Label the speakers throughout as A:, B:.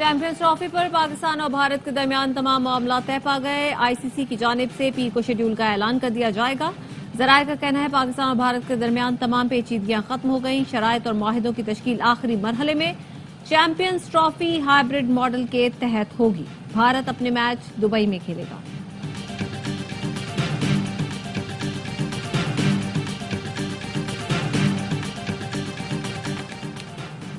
A: Champions trophy पर पाकिस्तान और भारत के दरमियान तमाम मामला तय पा गए। आईसीसी की जानिब से पीर को शेड्यूल का ऐलान कर दिया जाएगा। जराये का कहना है पाकिस्तान और भारत के दरमियान तमाम पेचीदगियां खत्म हो गई। शराइत और मुआहिदों की तश्कील आखिरी मरहले में। चैंपियंस ट्रॉफी हाइब्रिड मॉडल के तहत होगी। भारत अपने मैच दुबई में खेलेगा।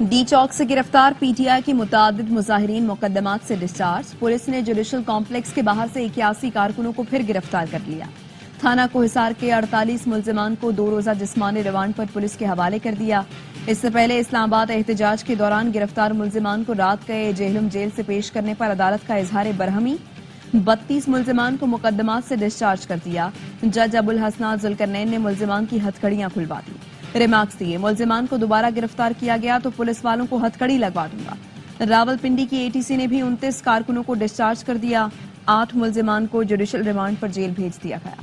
B: डी चौक से गिरफ्तार पीटीआई की मुतादिद मुजाहिरीन मुकदमात से डिस्चार्ज। पुलिस ने जुडिशल कॉम्प्लेक्स के बाहर से 81 कारकुनों को फिर गिरफ्तार कर लिया। थाना कोहिसार के 48 मुल्जिमान को 2 रोजा जिस्मानी रिमांड पर पुलिस के हवाले कर दिया। इससे पहले इस्लामाबाद एहतजाज के दौरान गिरफ्तार मुल्जिमान को रात गए जेहलम जेल से पेश करने पर अदालत का इजहार बरहमी। 32 मुल्जिमान को मुकदमात से डिस्चार्ज कर दिया। जज अबुल हसनात जुल्करनैन ने मुल्जिमान की हथकड़ियां खुलवा दी। रिमार्क्स दिए, मुल्जिमान को दोबारा गिरफ्तार किया गया तो पुलिस वालों को हथकड़ी लगवा दूंगा। रावलपिंडी की एटीसी ने भी 29 कारकुनों को डिस्चार्ज कर दिया। 8 मुल्जिमान को जुडिशल रिमांड पर जेल भेज दिया गया।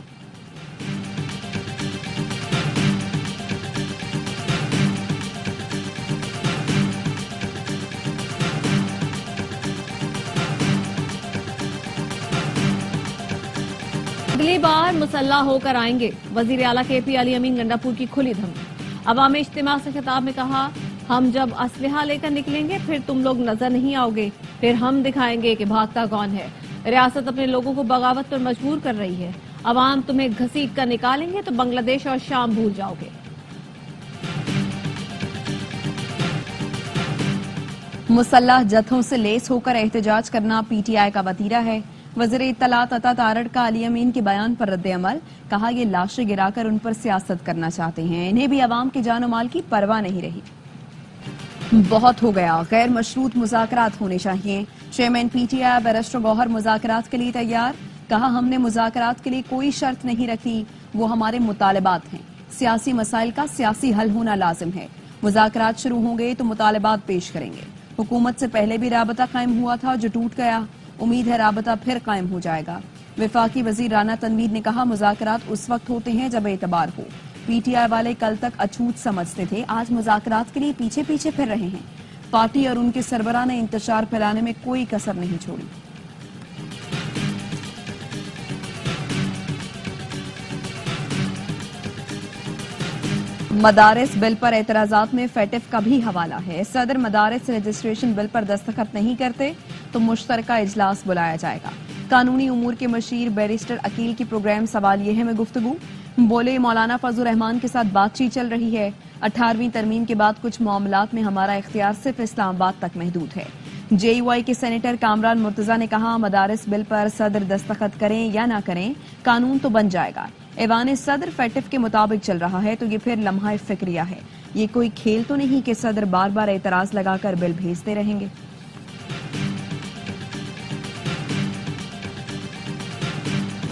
A: अगली बार मुसल्ला होकर आएंगे। वजीर आला केपी अली अमीन गंडापुर की खुली धमकी। अवामी इज्तिमा से खिताब में कहा, हम जब असलहा लेकर निकलेंगे फिर तुम लोग नजर नहीं आओगे, फिर हम दिखाएंगे कि भागता कौन है। रियासत अपने लोगों को बगावत पर मजबूर कर रही है। अवाम तुम्हें घसीट कर निकालेंगे तो बांग्लादेश और शाम भूल जाओगे।
B: मुसल्लह जत्थों से लेस होकर एहतजाज करना पीटीआई का वतीरा है। वज़ीर इत्तलात अता तारड़ का अली अमीन के बयान पर रद्द-ए-अमल। कहा, ये लाशें गिराकर उन पर सियासत करना चाहते हैं। इन्हें भी अवाम के जान और माल की परवाह नहीं रही। बहुत हो गया, गैर मशरूत मुज़ाकरात होने चाहिए। चेयरमैन पीटीआई बैरिस्टर गौहर मुज़ाकरात के लिए तैयार। कहा, हमने मुज़ाकरात के लिए कोई शर्त नहीं रखी, वो हमारे मुतालबात हैं। सियासी मसाइल का सियासी हल होना लाजिम है। मुज़ाकरात शुरू होंगे तो मुतालबात पेश करेंगे। हुकूमत से पहले भी राबता कायम हुआ था जो टूट गया। उम्मीद है राबता फिर कायम हो जाएगा। वफाकी वजीर राना तनवीर ने कहा, मुज़ाकरात उस वक्त होते हैं जब एतबार हो। पीटीआई वाले कल तक अछूत समझते थे, आज मुज़ाकरात के लिए पीछे पीछे फिर रहे हैं। पार्टी और उनके सरबराह ने इंतशार फैलाने में कोई कसर नहीं छोड़ी। मदारिस बिल पर एतराजात में फेटिफ का भी हवाला है। सदर मदारिस रजिस्ट्रेशन बिल पर दस्तखत नहीं करते तो मुश्तरका इजलास बुलाया जाएगा। कानूनी उमूर के मशीर बैरिस्टर अकील की प्रोग्राम सवाल यह है में गुफ्तगू। बोले, मौलाना फजल रहमान के साथ बातचीत चल रही है। 18वीं तरमीम के बाद कुछ मामलात में हमारा इख्तियार सिर्फ इस्लामाबाद तक महदूद है। जेयूआई के सेनेटर कामरान मुर्तजा ने कहा, मदारिस बिल पर सदर दस्तखत करें या ना करें, कानून तो बन जाएगा। ऐवान सदर फेटिफ के मुताबिक चल रहा है तो ये फिर लम्हा फिक्रिया है। ये कोई खेल तो नहीं कि सदर बार बार एतराज लगाकर बिल भेजते रहेंगे।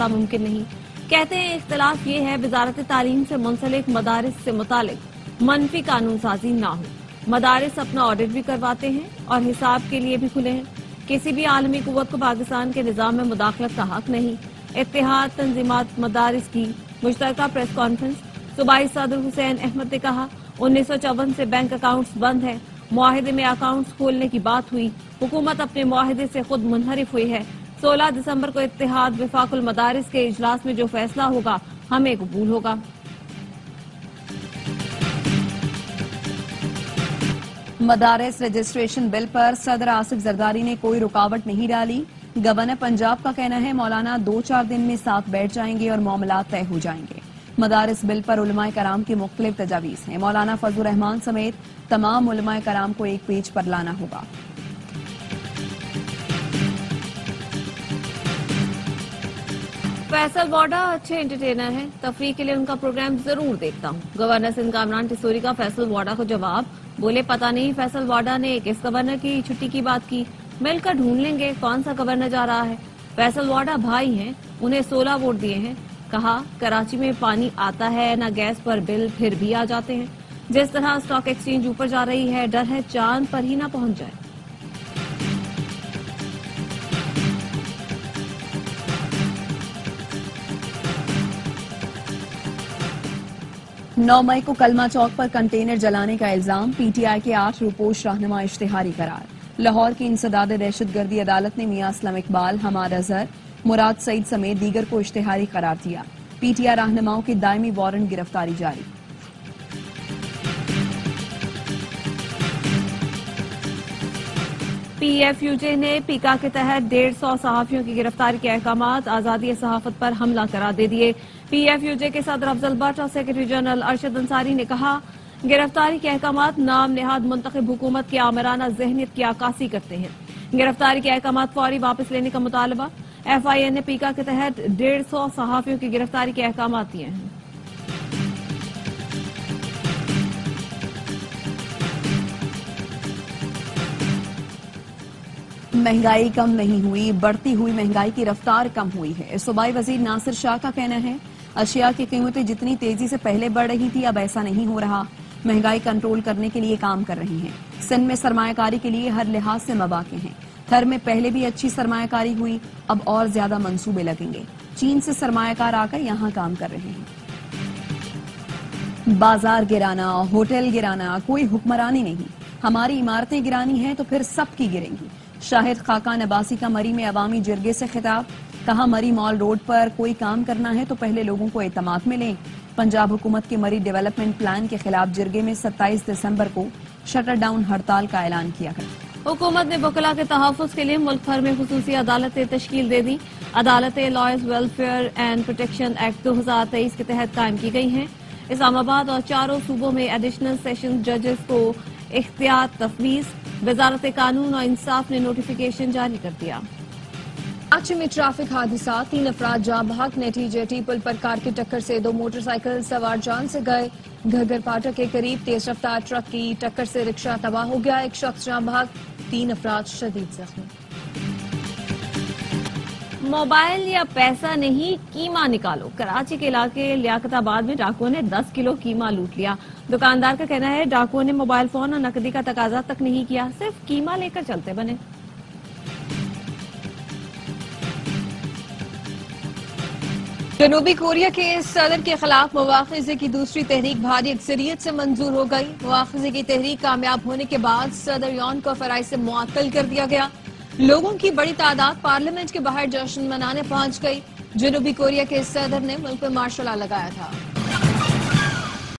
A: मुमकिन नहीं। कहते हैं इख्तिलाफ ये है वजारत तालीम से मुंसलिक मदारिस से मुतालिक मनफी कानून साजी ना हो। मदारिस अपना ऑडिट भी करवाते हैं और हिसाब के लिए भी खुले हैं। किसी भी आलमी कुव्वत को पाकिस्तान के निजाम में मुदाखलत का हक नहीं। इत्तेहाद तंजीमात मदारिस की मुश्तरका प्रेस कॉन्फ्रेंस। सूबाई सदर हुसैन अहमद ने कहा, 1954 से बैंक अकाउंट्स बंद है। मुआहिदे में अकाउंट्स खोलने की बात हुई। हुकूमत अपने मुआहिदे से खुद मुनहरिफ हुई है। 16 दिसंबर को इत्तेहाद विफाकुल मदारिस के इजलास में जो फैसला होगा हमें कबूल होगा।
B: मदारिस रजिस्ट्रेशन बिल पर सदर आसिफ जरदारी ने कोई रुकावट नहीं डाली। गवर्नर पंजाब का कहना है, मौलाना 2-4 दिन में साथ बैठ जाएंगे और मामला तय हो जाएंगे। मदारिस बिल पर उलमाए कराम की मुख्तलिफ तजावीज हैं। मौलाना फजल रहमान समेत तमाम उलमाए कराम को एक पेज पर लाना होगा।
A: फैसल वाडा अच्छे एंटरटेनर हैं। तफरीह के लिए उनका प्रोग्राम जरूर देखता हूँ। गवर्नर सिंध कामरान टिसोरी का फैसल वाडा को जवाब। बोले, पता नहीं फैसल वाडा ने किस गवर्नर की छुट्टी की बात की। मिलकर ढूंढ लेंगे कौन सा गवर्नर जा रहा है। फैसल वाडा भाई हैं, उन्हें 16 वोट दिए हैं। कहा, कराची में पानी आता है न गैस पर बिल फिर भी आ जाते हैं। जिस तरह स्टॉक एक्सचेंज ऊपर जा रही है, डर है चांद पर ही ना पहुंच जाए।
B: 9 मई को कलमा चौक पर कंटेनर जलाने का इल्जाम। पीटीआई के 8 रुपोश रहनुमा इश्तिहारी करार। लाहौर की इंसदाद दहशतगर्दी अदालत ने मियां असलम इकबाल, हमाद अजहर, मुराद सईद समेत दीगर को इश्तिहारी करार दिया। पीटीआई रहनुमाओं की दायमी वारंट गिरफ्तारी जारी।
A: पीएफयूजे ने पीका के तहत 150 सहाफियों की गिरफ्तारी के अहकाम आजादी सहाफत पर हमला करार दे दिए। पीएफयूजे के सदर अफजल भट्ट और सेक्रेटरी जनरल अरशद अंसारी ने कहा, गिरफ्तारी के अहकाम नाम नेहाद मुंतखब हुकूमत की आमराना जहनियत की आकासी करते हैं। गिरफ्तारी के अहकाम फौरी वापस लेने का मुतालबा। एफआईए ने पीका के तहत 150 सहाफियों की गिरफ्तारी के अहकाम दिए हैं।
B: महंगाई कम नहीं हुई, बढ़ती हुई महंगाई की रफ्तार कम हुई है। सूबाई वजीर नासिर शाह का कहना है, अशिया की कीमतें जितनी तेजी से पहले बढ़ रही थी अब ऐसा नहीं हो रहा। महंगाई कंट्रोल करने के लिए काम कर रही हैं। सिंध में सरमायाकारी के लिए हर लिहाज से मौके हैं। थर में पहले भी अच्छी सरमायाकारी हुई, अब और ज्यादा मंसूबे लगेंगे। चीन से सरमायाकार आकर यहां काम कर रहे हैं। बाजार गिराना, होटल गिराना कोई हुक्मरानी नहीं। हमारी इमारतें गिरानी हैं तो फिर सबकी गिरेंगी। शाहिद खाकान अब्बासी का मरी में अवामी जिरगे से खिताब। कहा, मरी मॉल रोड पर कोई काम करना है तो पहले लोगों को एतमाद में लें। पंजाब हुकूमत के मरी डेवलपमेंट प्लान के खिलाफ जिरगे में 27 दिसंबर को शटर डाउन हड़ताल का ऐलान किया गया।
A: हुकूमत ने वकला के तहफ़्फ़ुज़ के लिए मुल्क भर में खुसूसी अदालतें तश्कील दे दी। अदालतें lawyers welfare and protection act 2023 के तहत कायम की गई हैं। इस्लामाबाद और चारों सूबों में एडिशनल सेशन जजेस को इख्तियार तफवीज़। वजारत कानून और इंसाफ ने नोटिफिकेशन जारी कर दिया।
C: कराची में ट्रैफिक हादसा, 3 अफराद जाँ बहक। नेटीजेटी पुल पर कार की टक्कर से 2 मोटरसाइकिल सवार जान से गए। घगर फाटक के करीब तेज रफ्तार ट्रक की टक्कर से रिक्शा तबाह हो गया। 1 शख्स जाँ बहक, 3 अफराद शदीद जख्मी।
A: मोबाइल या पैसा नहीं, कीमा निकालो। कराची के इलाके लियाकताबाद में डाकुओं ने 10 किलो कीमा लूट लिया। दुकानदार का कहना है, डाकुओं ने मोबाइल फोन और नकदी का तकाजा तक नहीं किया, सिर्फ कीमा लेकर चलते बने।
C: जनूबी कोरिया के सदर के खिलाफ मुआखजे की दूसरी तहरीक भारी अक्सरियत से मंजूर हो गई। मुआखजे की तहरीक कामयाब होने के बाद सदर यॉन को फराइज से मुअत्तल कर दिया गया। लोगों की बड़ी तादाद पार्लियामेंट के बाहर जश्न मनाने पहुंच गई। जनूबी कोरिया के सदर ने मुल्क में मार्शल लॉ लगाया था।